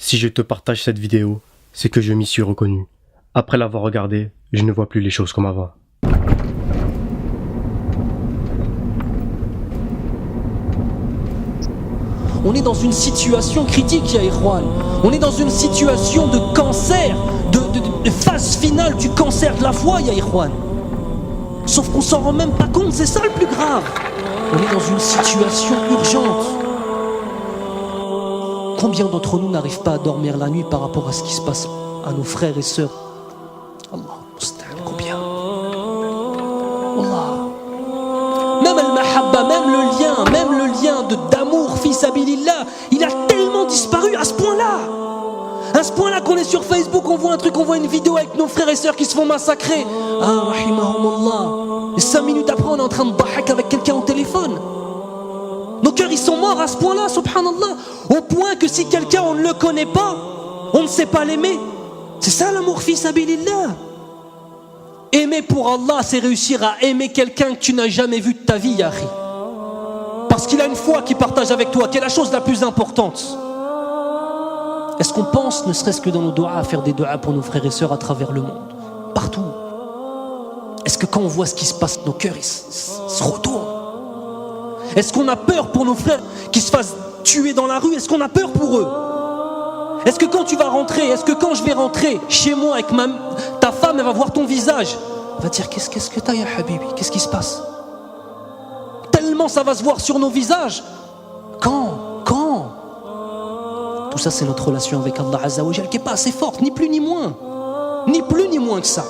Si je te partage cette vidéo, c'est que je m'y suis reconnu. Après l'avoir regardée, je ne vois plus les choses comme avant. On est dans une situation critique, ya Ikhwan. On est dans une situation de cancer, de phase finale du cancer de la foi, ya Ikhwan. Sauf qu'on s'en rend même pas compte, c'est ça le plus grave. On est dans une situation urgente. Combien d'entre nous n'arrivent pas à dormir la nuit par rapport à ce qui se passe à nos frères et sœurs? Allah, combien? Allah. Même al-mahabba, même le lien d'amour, fils abilillah, il a tellement disparu à ce point-là. À ce point-là qu'on est sur Facebook, on voit un truc, on voit une vidéo avec nos frères et sœurs qui se font massacrer. Ah, rahimahumullah. Et 5 minutes après, on est en train de bahak avec quelqu'un au téléphone. Nos cœurs, ils sont morts à ce point-là, subhanallah. Au point que si quelqu'un, on ne le connaît pas, on ne sait pas l'aimer. C'est ça l'amour fils abilillah. Aimer pour Allah, c'est réussir à aimer quelqu'un que tu n'as jamais vu de ta vie, Yahri. Parce qu'il a une foi qu'il partage avec toi, qui est la chose la plus importante. Est-ce qu'on pense, ne serait-ce que dans nos doigts, à faire des doigts pour nos frères et sœurs à travers le monde? Partout. Est-ce que quand on voit ce qui se passe, nos cœurs ils se retournent? Est-ce qu'on a peur pour nos frères qui se fassent tuer dans la rue? Est-ce qu'on a peur pour eux? Est-ce que quand tu vas rentrer, est-ce que quand je vais rentrer chez moi avec ta femme, elle va voir ton visage, elle va dire qu'est-ce que t'as, ya Habibi? Qu'est-ce qui se passe? Tellement ça va se voir sur nos visages. Quand tout ça, c'est notre relation avec Allah Azza wa Jal qui n'est pas assez forte, ni plus ni moins. Ni plus ni moins que ça.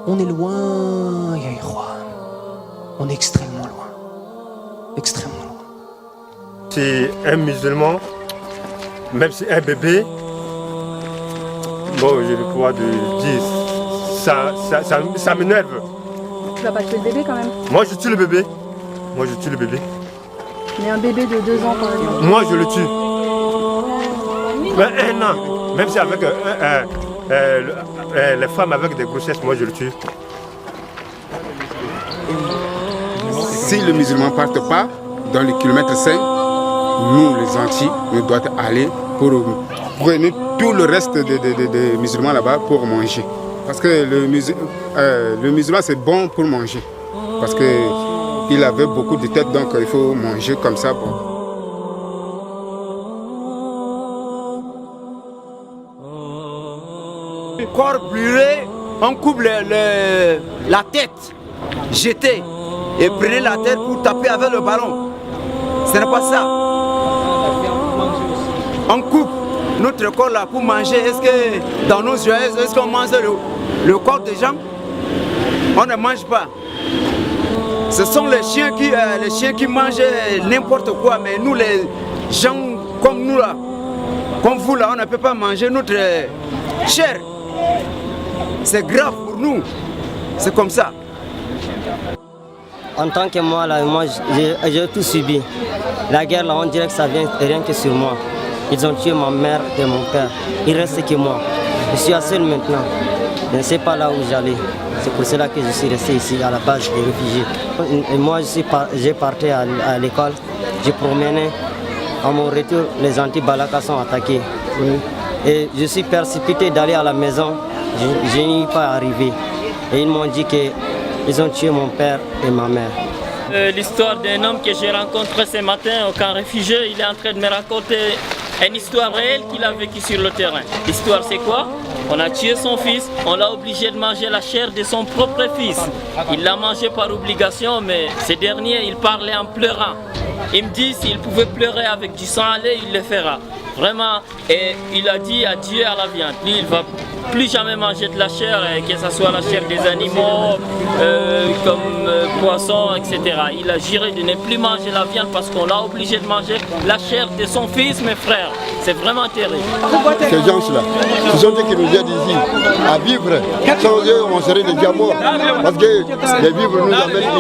On est loin, ya Ikhwan. On est extrêmement loin. Extrêmement loin. C'est un musulman, même si un bébé, bon, j'ai le pouvoir de dire, ça m'énerve. Tu vas pas tuer le bébé quand même? Moi, je tue le bébé. Mais un bébé de 2 ans, par exemple. Moi, je le tue. Mais 1 an, même si avec les femmes avec des grossesses, moi, je le tue. Si le musulman ne part pas dans le kilomètre 5, nous les Antilles, nous devons aller pour prendre tout le reste des musulmans là-bas pour manger. Parce que le musulman c'est bon pour manger. Parce qu'il avait beaucoup de têtes, donc il faut manger comme ça. Bon. Le corps brûlé, on coupe la tête, jetée. Et prenez la tête pour taper avec le ballon. Ce n'est pas ça. On coupe notre corps là pour manger. Est-ce que dans nos yeux, est-ce qu'on mange le corps des gens? On ne mange pas. Ce sont les chiens qui mangent n'importe quoi. Mais nous, les gens comme nous là, comme vous là, on ne peut pas manger notre chair. C'est grave pour nous. C'est comme ça. En tant que moi, j'ai tout subi. La guerre, là, on dirait que ça vient rien que sur moi. Ils ont tué ma mère et mon père. Il ne reste que moi. Je suis seul maintenant. Je ne sais pas là où j'allais. C'est pour cela que je suis resté ici, à la base des réfugiés. Et moi, j'ai parti à l'école. J'ai promené. À mon retour, les anti-Balaka sont attaqués. Et je suis précipité d'aller à la maison. Je n'y suis pas arrivé. Et ils m'ont dit qu'ils ont tué mon père et ma mère. L'histoire d'un homme que j'ai rencontré ce matin au camp réfugié, il est en train de me raconter une histoire réelle qu'il a vécue sur le terrain. L'histoire c'est quoi? On a tué son fils, on l'a obligé de manger la chair de son propre fils. Il l'a mangé par obligation, mais ce dernier, il parlait en pleurant. Il me dit s'il pouvait pleurer avec du sang à lait, il le fera. Vraiment, et il a dit adieu à la viande. Lui, il ne va plus jamais manger de la chair, que ce soit la chair des animaux, comme poissons, etc. Il a juré de ne plus manger la viande parce qu'on l'a obligé de manger la chair de son fils, mes frères. C'est vraiment terrible. Ces gens-là, ce sont eux qui nous aident ici à vivre. Sans eux, on serait déjà morts. Parce que les vivres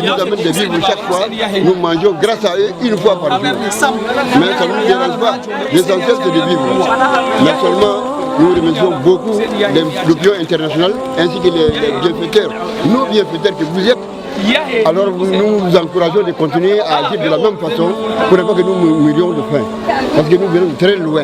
ils nous amènent des vivres chaque fois. Nous mangeons grâce à eux une fois par jour. Mais ça ne nous dérange pas. L'essentiel, c'est de vivre. Mais seulement, nous remercions beaucoup l'opinion internationale ainsi que les bienfaiteurs. Nos bienfaiteurs que vous êtes. Alors nous vous encourageons de continuer à agir de la même façon pour ne pas que nous mourions de faim. Parce que nous venons de très loin.